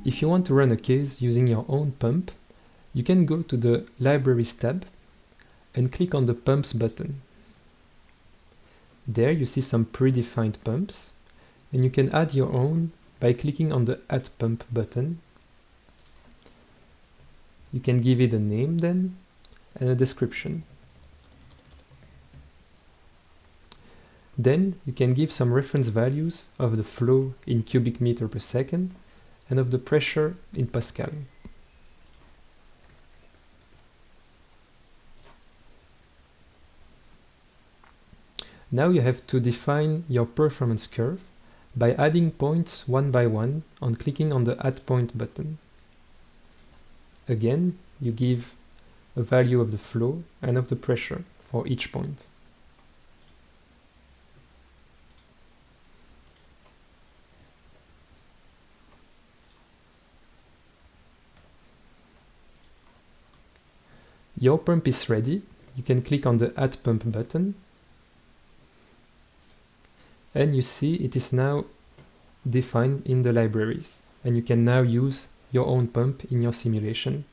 If you want to run a case using your own pump, you can go to the Libraries tab and click on the Pumps button. There you see some predefined pumps, and you can add your own by clicking on the Add Pump button. You can give it a name then, and a description. Then you can give some reference values of the flow in cubic meter per second and of the pressure in Pascal. Now you have to define your performance curve by adding points one by one on clicking on the Add Point button. Again, you give a value of the flow and of the pressure for each point. Your pump is ready. You can click on the Add Pump button, and you see it is now defined in the libraries, and you can now use your own pump in your simulation.